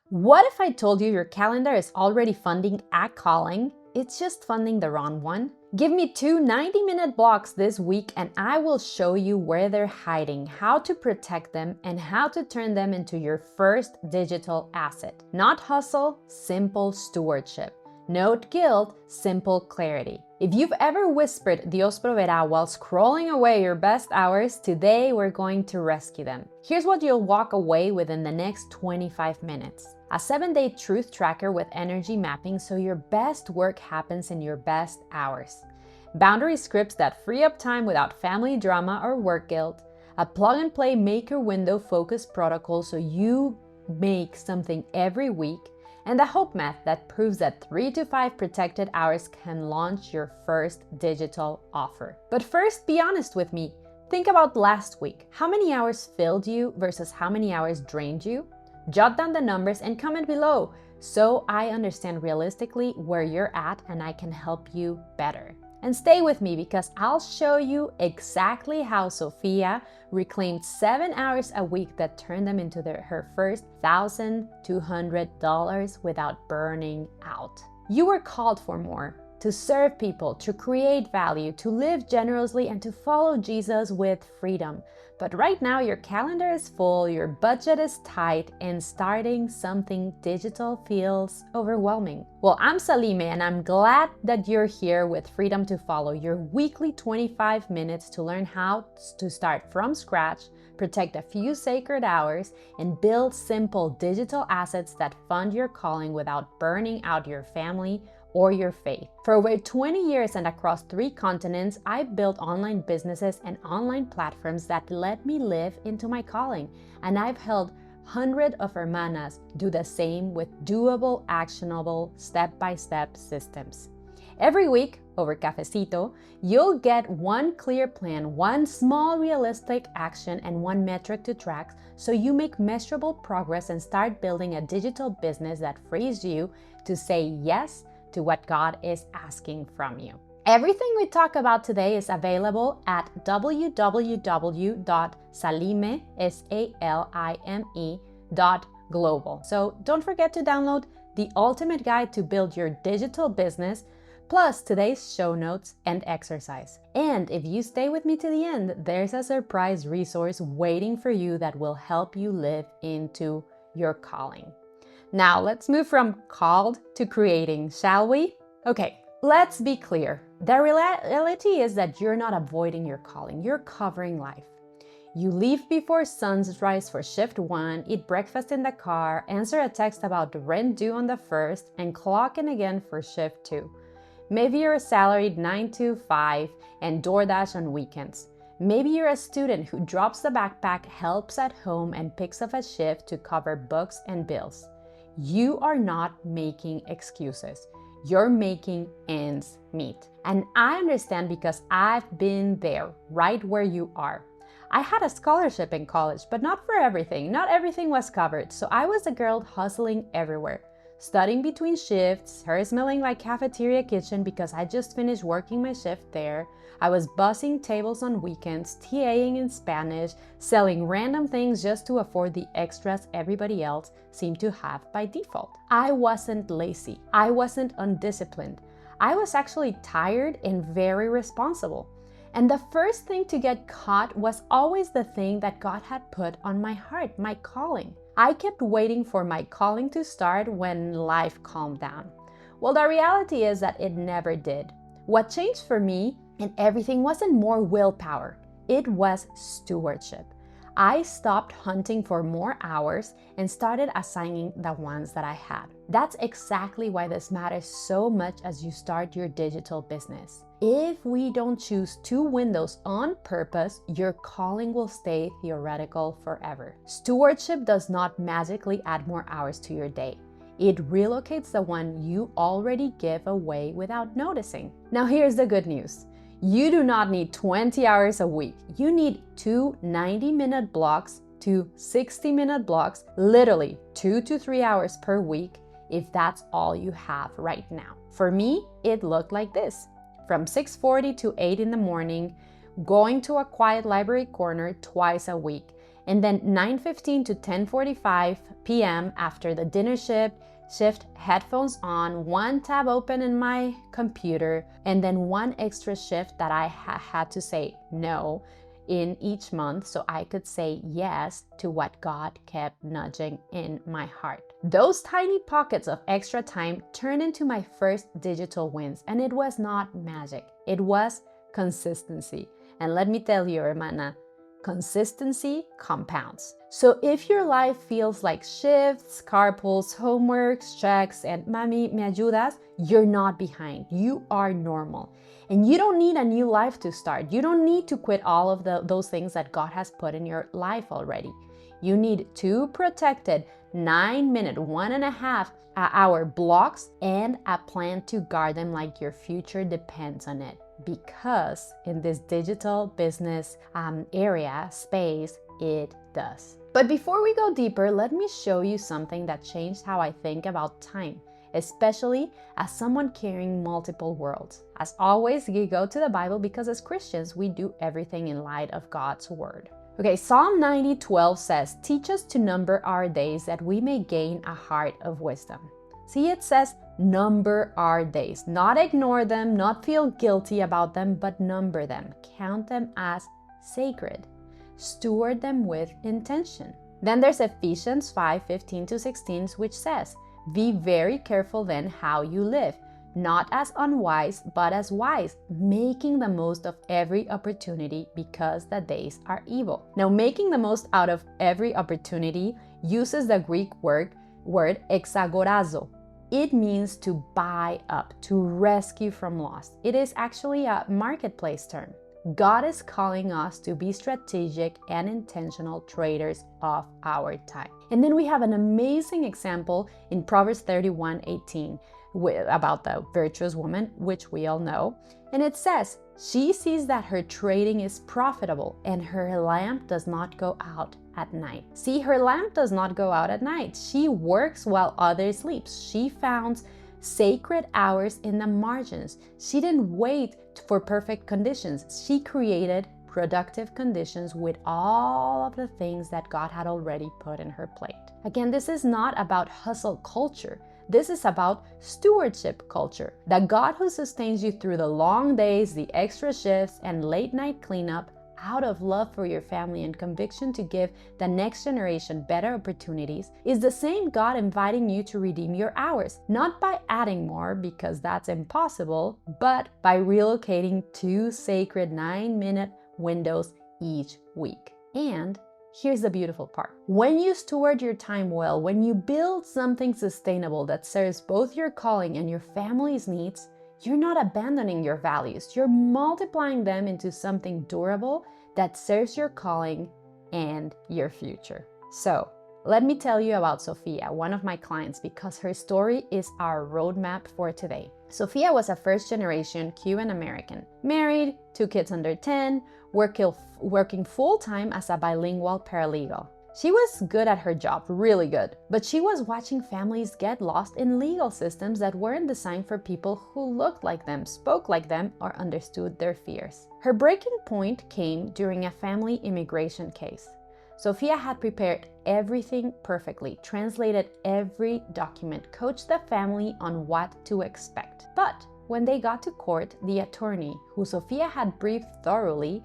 What if I told you your calendar is already funding a calling? It's just funding the wrong one. Give me two 90-minute blocks this week and I will show you where they're hiding, how to protect them, and how to turn them into your first digital asset. Not hustle, simple stewardship. No guilt, simple clarity. If you've ever whispered Dios proveerá while scrolling away your best hours, today we're going to rescue them. Here's what you'll walk away with in the next 25 minutes. A 7-day truth tracker with energy mapping so your best work happens in your best hours. Boundary scripts that free up time without family drama or work guilt. A plug-and-play maker window focused protocol so you make something every week. And the Hope Math that proves that 3 to 5 protected hours can launch your first digital offer. But first, be honest with me. Think about last week. How many hours filled you versus how many hours drained you? Jot down the numbers and comment below so I understand realistically where you're at and I can help you better. And stay with me because I'll show you exactly how Sophia reclaimed 7 hours a week that turned them into her first $1,200 without burning out. You were called for more, to serve people, to create value, to live generously, and to follow Jesus with freedom. But right now your calendar is full, your budget is tight, and starting something digital feels overwhelming. Well, I'm Salime and I'm glad that you're here with Freedom to Follow, your weekly 25 minutes to learn how to start from scratch, protect a few sacred hours, and build simple digital assets that fund your calling without burning out your family or your faith. For over 20 years and across 3 continents, I've built online businesses and online platforms that let me live into my calling. And I've helped hundreds of hermanas do the same with doable, actionable, step-by-step systems. Every week, over Cafecito, you'll get one clear plan, one small realistic action, and one metric to track so you make measurable progress and start building a digital business that frees you to say yes to what God is asking from you. Everything we talk about today is available at www.salime.global. So don't forget to download the ultimate guide to build your digital business, plus today's show notes and exercise. And if you stay with me to the end, there's a surprise resource waiting for you that will help you live into your calling. Now let's move from called to creating, shall we? Okay, let's be clear. The reality is that you're not avoiding your calling, you're covering life. You leave before sunrise for shift 1, eat breakfast in the car, answer a text about the rent due on the 1st, and clock in again for shift 2. Maybe you're a salaried 9 to 5 and DoorDash on weekends. Maybe you're a student who drops the backpack, helps at home, and picks up a shift to cover books and bills. You are not making excuses. You're making ends meet. And I understand because I've been there, right where you are. I had a scholarship in college, but not for everything. Not everything was covered, so I was a girl hustling everywhere. Studying between shifts, her smelling like cafeteria kitchen because I just finished working my shift there. I was bussing tables on weekends, TAing in Spanish, selling random things just to afford the extras everybody else seemed to have by default. I wasn't lazy. I wasn't undisciplined. I was actually tired and very responsible. And the first thing to get caught was always the thing that God had put on my heart, my calling. I kept waiting for my calling to start when life calmed down. Well, the reality is that it never did. What changed for me and everything wasn't more willpower. It was stewardship. I stopped hunting for more hours and started assigning the ones that I had. That's exactly why this matters so much as you start your digital business. If we don't choose 2 windows on purpose, your calling will stay theoretical forever. Stewardship does not magically add more hours to your day. It relocates the one you already give away without noticing. Now here's the good news. You do not need 20 hours a week. You need 2 90-minute blocks, 2 60-minute blocks, literally 2 to 3 hours per week if that's all you have right now. For me, it looked like this. From 6:40 to 8 in the morning, going to a quiet library corner twice a week, And then 9:15 to 10:45 p.m. after the dinner shift, headphones on, one tab open in my computer, and then one extra shift that I had to say no in each month so I could say yes to what God kept nudging in my heart. Those tiny pockets of extra time turned into my first digital wins, and it was not magic. It was consistency. And let me tell you, hermana, consistency compounds. So if your life feels like shifts, carpools, homeworks, checks, and mami, me ayudas, you're not behind. You are normal. And you don't need a new life to start. You don't need to quit all of those things that God has put in your life already. You need 2 protected 9-minute, 1.5 hour blocks and a plan to guard them like your future depends on it. Because in this digital business space, it does. But before we go deeper, let me show you something that changed how I think about time, especially as someone carrying multiple worlds. As always, we go to the Bible because as Christians, we do everything in light of God's word. Okay, Psalm 90:12 says, "Teach us to number our days that we may gain a heart of wisdom." See, it says number our days, not ignore them, not feel guilty about them, but number them, count them as sacred, steward them with intention. Then there's Ephesians 5:15-16, which says, "Be very careful then how you live, not as unwise, but as wise, making the most of every opportunity because the days are evil." Now, making the most out of every opportunity uses the Greek word exagorazo. It means to buy up, to rescue from loss. It is actually a marketplace term. God is calling us to be strategic and intentional traders of our time. And then we have an amazing example in Proverbs 31:18 about the virtuous woman, which we all know. And it says, "She sees that her trading is profitable and her lamp does not go out at night." See, her lamp does not go out at night. She works while others sleep. She found sacred hours in the margins. She didn't wait for perfect conditions. She created productive conditions with all of the things that God had already put in her plate. Again, this is not about hustle culture. This is about stewardship culture. The God who sustains you through the long days, the extra shifts, and late night cleanup out of love for your family and conviction to give the next generation better opportunities is the same God inviting you to redeem your hours, not by adding more because that's impossible, but by relocating 2 sacred 9-minute windows each week. And here's the beautiful part. When you steward your time well, when you build something sustainable that serves both your calling and your family's needs, you're not abandoning your values. You're multiplying them into something durable that serves your calling and your future. So, let me tell you about Sophia, one of my clients, because her story is our roadmap for today. Sophia was a first-generation Cuban American, married, 2 kids under 10, working full-time as a bilingual paralegal. She was good at her job, really good, but she was watching families get lost in legal systems that weren't designed for people who looked like them, spoke like them, or understood their fears. Her breaking point came during a family immigration case. Sophia had prepared everything perfectly, translated every document, coached the family on what to expect. But when they got to court, the attorney, who Sophia had briefed thoroughly,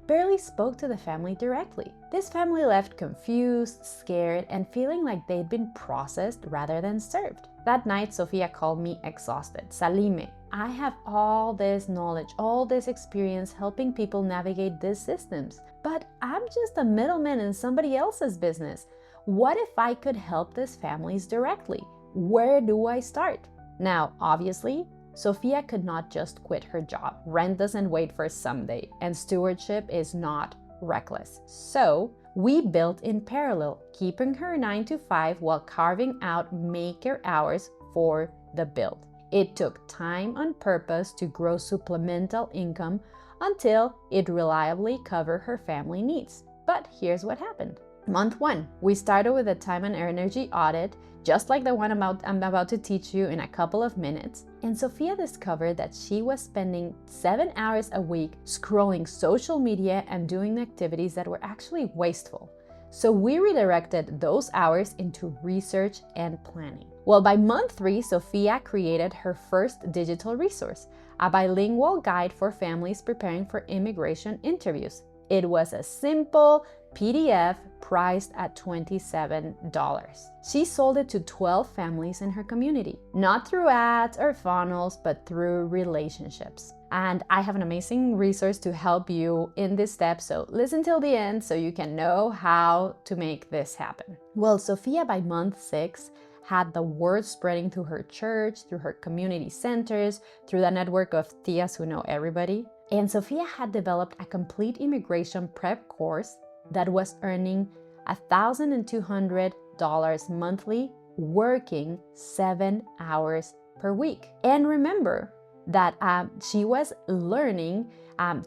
barely spoke to the family directly. This family left confused, scared, and feeling like they'd been processed rather than served. That night, Sophia called me exhausted. "Salime, I have all this knowledge, all this experience helping people navigate these systems, but I'm just a middleman in somebody else's business. What if I could help these families directly? Where do I start?" Now, obviously, Sophia could not just quit her job. Rent doesn't wait for someday, and stewardship is not reckless. So we built in parallel, keeping her 9 to 5 while carving out maker hours for the build. It took time on purpose to grow supplemental income until it reliably covered her family needs. But here's what happened. Month 1, we started with a time and energy audit, just like the one I'm about to teach you in a couple of minutes. And Sophia discovered that she was spending 7 hours a week scrolling social media and doing activities that were actually wasteful. So we redirected those hours into research and planning. Well, by month 3, Sofia created her first digital resource, a bilingual guide for families preparing for immigration interviews. It was a simple PDF priced at $27. She sold it to 12 families in her community, not through ads or funnels, but through relationships. And I have an amazing resource to help you in this step, so listen till the end so you can know how to make this happen. Well, Sofia by month 6 had the word spreading through her church, through her community centers, through the network of tias who know everybody. And Sofia had developed a complete immigration prep course that was earning $1,200 monthly, working 7 hours per week. And remember that she was learning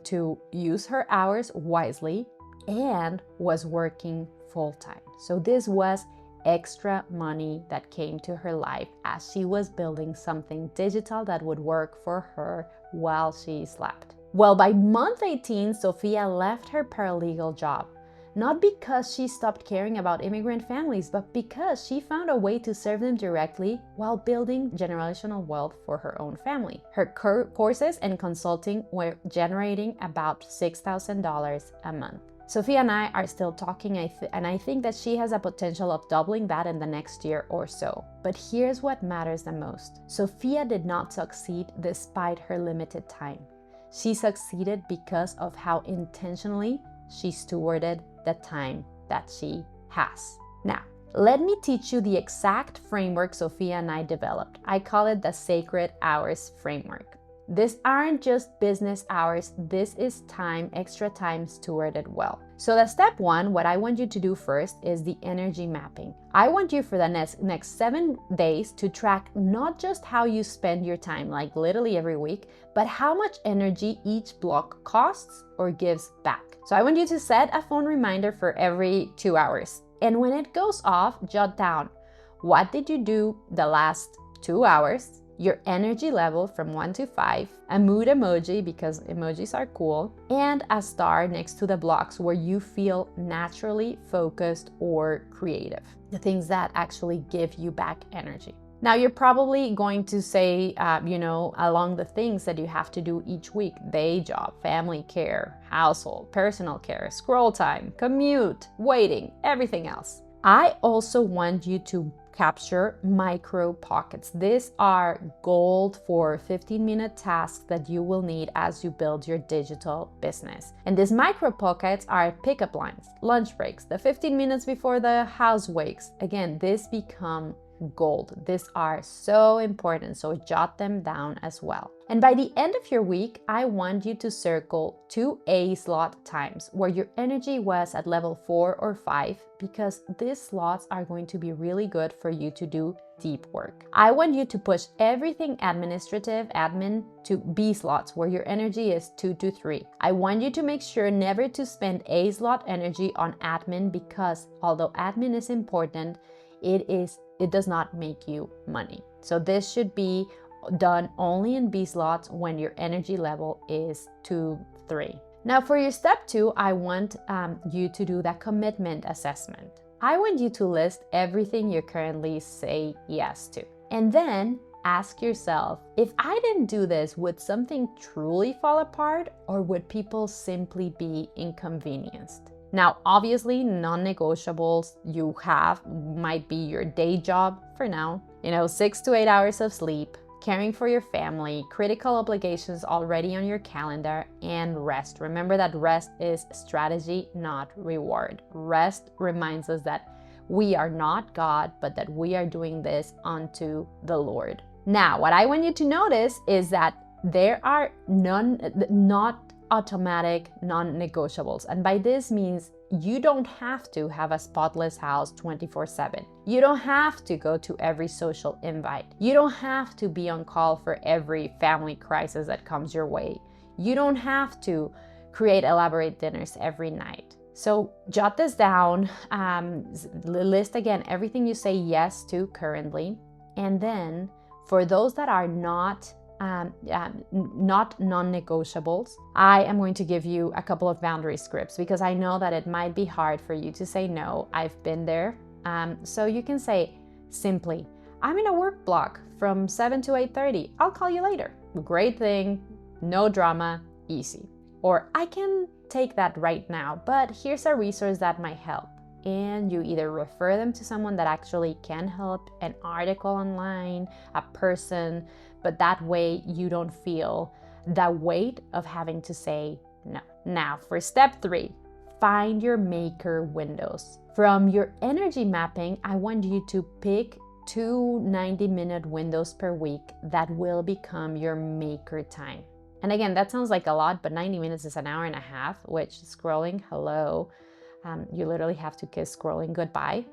to use her hours wisely and was working full-time. So this was extra money that came to her life as she was building something digital that would work for her while she slept. Well, by month 18, Sofia left her paralegal job, not because she stopped caring about immigrant families, but because she found a way to serve them directly while building generational wealth for her own family. Her courses and consulting were generating about $6,000 a month. Sofia and I are still talking, and I think that she has a potential of doubling that in the next year or so. But here's what matters the most. Sofia did not succeed despite her limited time. She succeeded because of how intentionally she stewarded the time that she has. Now, let me teach you the exact framework Sofia and I developed. I call it the Sacred Hours Framework. These aren't just business hours, this is time, extra time stewarded well. So the step 1, what I want you to do first is the energy mapping. I want you for the next 7 days to track not just how you spend your time, like literally every week, but how much energy each block costs or gives back. So I want you to set a phone reminder for every 2 hours. And when it goes off, jot down, what did you do the last 2 hours? Your energy level from 1 to 5, a mood emoji because emojis are cool, and a star next to the blocks where you feel naturally focused or creative. The things that actually give you back energy. Now you're probably going to say, along the things that you have to do each week: day job, family care, household, personal care, scroll time, commute, waiting, everything else. I also want you to capture micro pockets. These are gold for 15-minute tasks that you will need as you build your digital business. And these micro pockets are pickup lines, lunch breaks, the 15 minutes before the house wakes. Again, these become gold. These are so important, so jot them down as well. And by the end of your week, I want you to circle 2 A slot times where your energy was at level 4 or 5, because these slots are going to be really good for you to do deep work. I want you to push everything administrative, admin, to B slots where your energy is 2 to 3. I want you to make sure never to spend A slot energy on admin, because although admin is important, it does not make you money. So this should be done only in B slots when your energy level is 2, 3. Now for your step 2, I want you to do that commitment assessment. I want you to list everything you currently say yes to. And then ask yourself, if I didn't do this, would something truly fall apart, or would people simply be inconvenienced? Now, obviously, non-negotiables you have might be your day job for now, 6 to 8 hours of sleep, caring for your family, critical obligations already on your calendar, and rest. Remember that rest is strategy, not reward. Rest reminds us that we are not God, but that we are doing this unto the Lord. Now, what I want you to notice is that there are not automatic non-negotiables. And by this means, you don't have to have a spotless house 24/7. You don't have to go to every social invite. You don't have to be on call for every family crisis that comes your way. You don't have to create elaborate dinners every night. So jot this down, list again everything you say yes to currently, and then for those that are not not non-negotiables. I am going to give you a couple of boundary scripts because I know that it might be hard for you to say no. I've been there. So you can say simply, I'm in a work block from 7 to 8:30. I'll call you later. Great thing, no drama, easy. Or I can take that right now, but here's a resource that might help. And you either refer them to someone that actually can help, an article online, a person, but that way you don't feel the weight of having to say no. Now, for step 3, find your maker windows. From your energy mapping, I want you to pick 2 90-minute windows per week that will become your maker time. And again, that sounds like a lot, but 90 minutes is an hour and a half, which scrolling, hello, you literally have to kiss scrolling goodbye.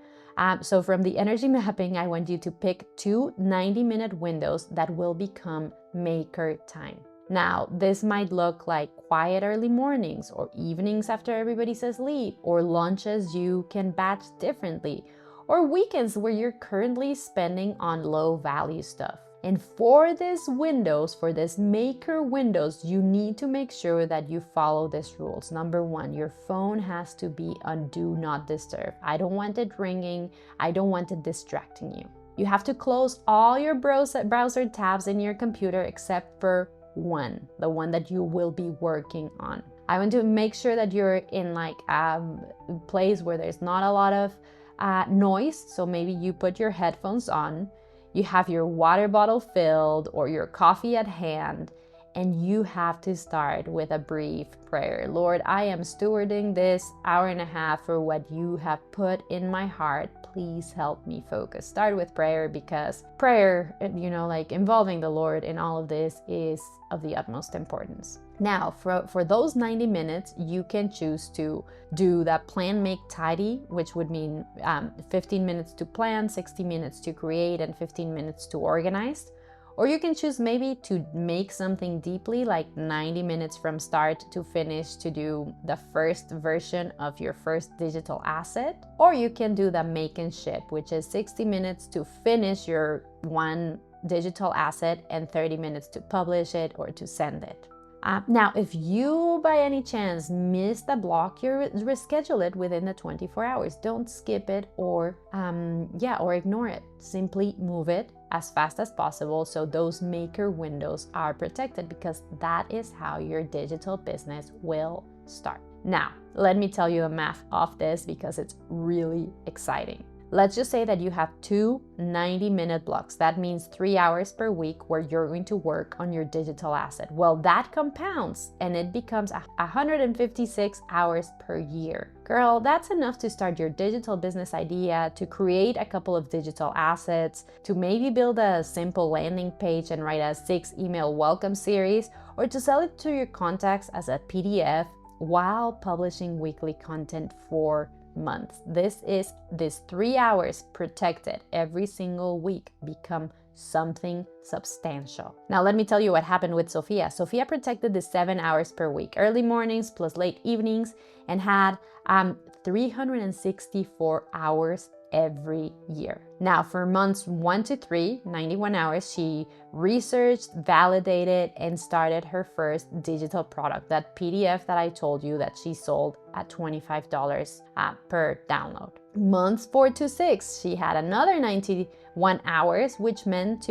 So from the energy mapping, I want you to pick 2 90-minute windows that will become maker time. Now, this might look like quiet early mornings or evenings after everybody's asleep, or lunches you can batch differently, or weekends where you're currently spending on low value stuff. And for these windows, for this maker windows, you need to make sure that you follow these rules. Number 1, your phone has to be on do not disturb. I don't want it ringing. I don't want it distracting you. You have to close all your browser tabs in your computer except for one, the one that you will be working on. I want to make sure that you're in like a place where there's not a lot of noise. So maybe you put your headphones on, you have your water bottle filled or your coffee at hand, and you have to start with a brief prayer. Lord, I am stewarding this hour and a half for what you have put in my heart. Please help me focus. Start with prayer, because prayer, like involving the Lord in all of this is of the utmost importance. Now, for those 90 minutes, you can choose to do that plan, make, tidy, which would mean 15 minutes to plan, 60 minutes to create, and 15 minutes to organize. Or you can choose maybe to make something deeply, like 90 minutes from start to finish to do the first version of your first digital asset. Or you can do the make and ship, which is 60 minutes to finish your one digital asset and 30 minutes to publish it or to send it. Now, if you by any chance miss the block, you reschedule it within the 24 hours. Don't skip it or ignore it. Simply move it as fast as possible so those maker windows are protected, because that is how your digital business will start. Now, let me tell you the math of this because it's really exciting. Let's just say that you have 2 90-minute blocks. That means 3 hours per week where you're going to work on your digital asset. Well, that compounds and it becomes 156 hours per year. Girl, that's enough to start your digital business idea, to create a couple of digital assets, to maybe build a simple landing page and write a 6-email welcome series, or to sell it to your contacts as a PDF while publishing weekly content for months. This 3 hours protected every single week become something substantial. Now let me tell you what happened with Sophia. Sophia protected the 7 hours per week, early mornings plus late evenings, and had 364 hours every year. Now for months 1 to 3, 91 hours, she researched, validated, and started her first digital product, that PDF that I told you that she sold at $25 per download. Months 4 to 6, she had another 91 hours, which meant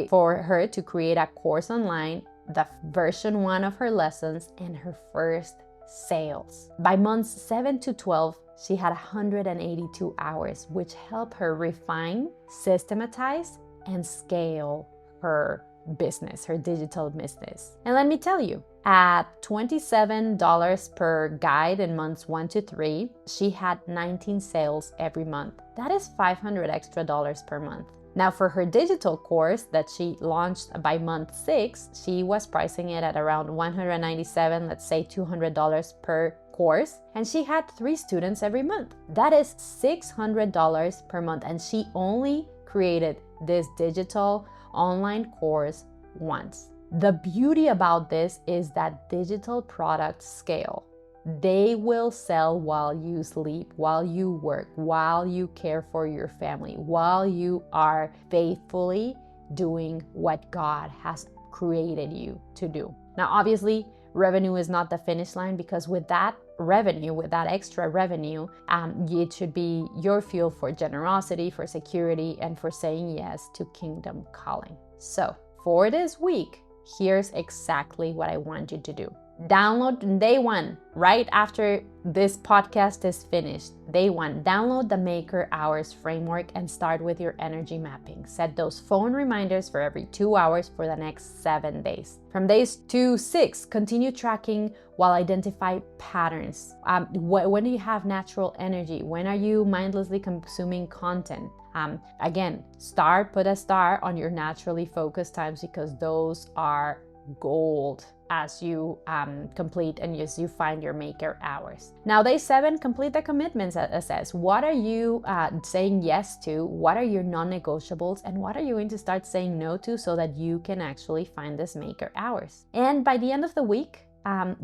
for her to create a course online, the version 1 of her lessons, and her first sales. By months 7 to 12, she had 182 hours, which helped her refine, systematize, and scale her business, her digital business. And let me tell you, at $27 per guide in months 1 to 3, she had 19 sales every month. That is $500 extra per month. Now for her digital course that she launched by month 6, she was pricing it at around $197, let's say $200 per course, and she had 3 students every month. That is $600 per month, and she only created this digital online course once. The beauty about this is that digital products scale. They will sell while you sleep, while you work, while you care for your family, while you are faithfully doing what God has created you to do. Now, obviously, revenue is not the finish line, because with that revenue, with that extra revenue, it should be your fuel for generosity, for security, and for saying yes to kingdom calling. So for this week, here's exactly what I want you to do. Download day one, right after this podcast is finished. Day one, download the Maker Hours framework and start with your energy mapping. Set those phone reminders for every 2 hours for the next 7 days. From days 2 to 6, continue tracking while identify patterns. When do you have natural energy? When are you mindlessly consuming content? Again, put a star on your naturally focused times, because those are gold as you complete and as you find your Maker Hours. Now, day 7, complete the commitments. Assess what are you saying yes to, what are your non-negotiables, and what are you going to start saying no to, so that you can actually find this Maker Hours. And by the end of the week,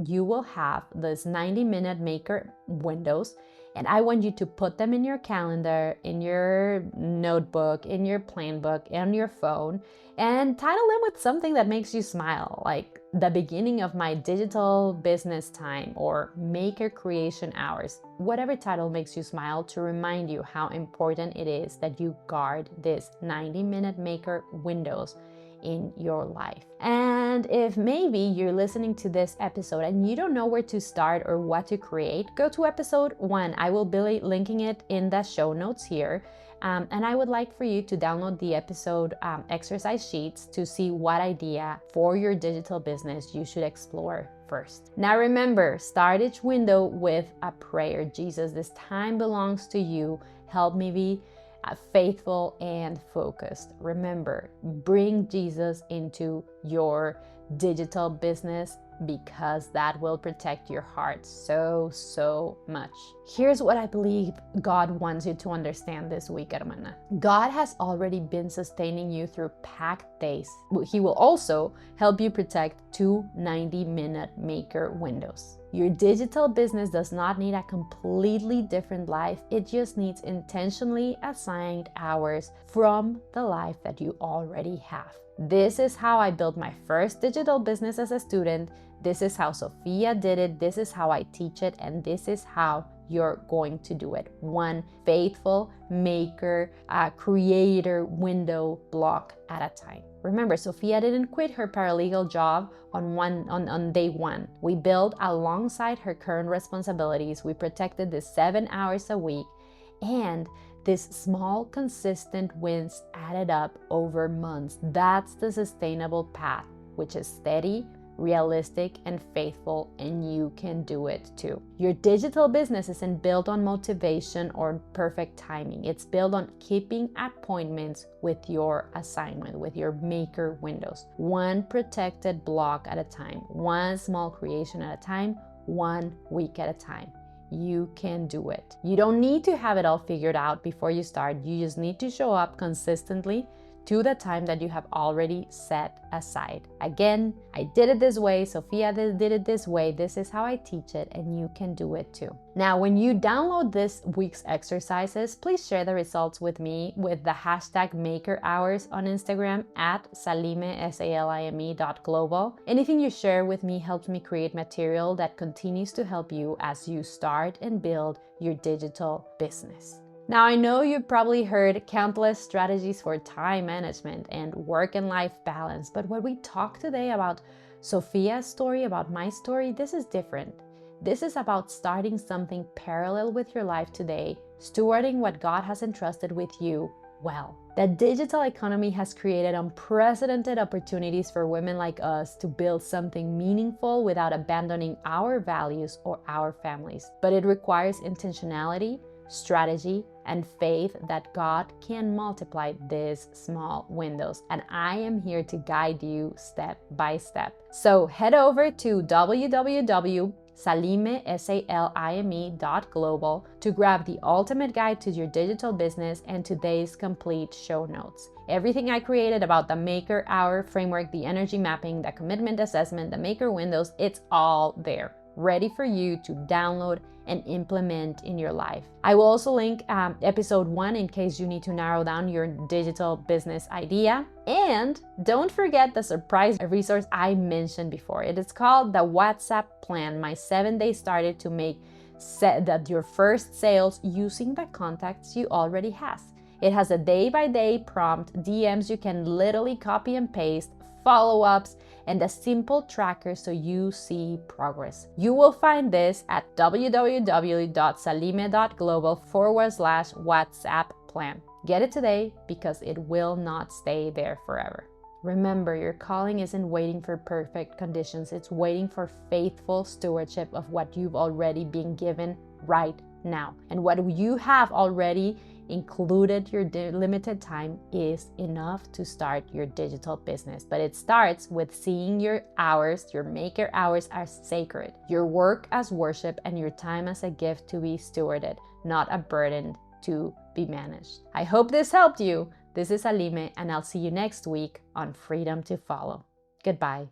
you will have this 90-minute Maker windows. And I want you to put them in your calendar, in your notebook, in your plan book, on your phone, and title them with something that makes you smile, like the beginning of my digital business time or Maker Creation Hours. Whatever title makes you smile, to remind you how important it is that you guard this 90-minute Maker windows in your life. And if maybe you're listening to this episode and you don't know where to start or what to create, go to episode 1. I will be linking it in the show notes here. And I would like for you to download the episode exercise sheets to see what idea for your digital business you should explore first. Now remember, start each window with a prayer. Jesus, this time belongs to you. Help me be faithful and focused. Remember, bring Jesus into your digital business, because that will protect your heart so much. Here's what I believe God wants you to understand this week, hermana. God has already been sustaining you through packed days. He will also help you protect 2 90-minute Maker windows. Your digital business does not need a completely different life. It just needs intentionally assigned hours from the life that you already have. This is how I built my first digital business as a student. This is how Sophia did it. This is how I teach it. And this is how you're going to do it. One faithful Maker, creator window block at a time. Remember, Sophia didn't quit her paralegal job on day 1. We built alongside her current responsibilities. We protected the 7 hours a week, and these small, consistent wins added up over months. That's the sustainable path, which is steady, realistic, and faithful, and you can do it too. Your digital business isn't built on motivation or perfect timing. It's built on keeping appointments with your assignment, with your Maker windows. One protected block at a time, one small creation at a time, 1 week at a time. You can do it. You don't need to have it all figured out before you start. You just need to show up consistently to the time that you have already set aside. Again, I did it this way, Sophia did it this way, this is how I teach it, and you can do it too. Now, when you download this week's exercises, please share the results with me with the hashtag Maker Hours on Instagram at salime.global. Anything you share with me helps me create material that continues to help you as you start and build your digital business. Now, I know you've probably heard countless strategies for time management and work and life balance, but when we talk today about Sophia's story, about my story, this is different. This is about starting something parallel with your life today, stewarding what God has entrusted with you well. The digital economy has created unprecedented opportunities for women like us to build something meaningful without abandoning our values or our families. But it requires intentionality, strategy, and faith that God can multiply these small windows. And I am here to guide you step by step. So head over to www.salime.global to grab the ultimate guide to your digital business and today's complete show notes. Everything I created about the Maker Hour framework, the energy mapping, the commitment assessment, the Maker windows, it's all there. ready for you to download and implement in your life. I will also link episode 1 in case you need to narrow down your digital business idea. And don't forget the surprise resource I mentioned before. It is called the WhatsApp Plan, my 7-day starter to make that your first sales using the contacts you already have. It has a day-by-day prompt, DMs you can literally copy and paste, follow-ups, and a simple tracker so you see progress. You will find this at www.salime.global/WhatsApp plan. Get it today because it will not stay there forever. Remember, your calling isn't waiting for perfect conditions, it's waiting for faithful stewardship of what you've already been given right now. And what you have already included your limited time is enough to start your digital business. But it starts with seeing your hours, your maker hours, as sacred, your work as worship, and your time as a gift to be stewarded, not a burden to be managed. I hope this helped you. This is Salime, and I'll see you next week on Freedom to Follow. Goodbye.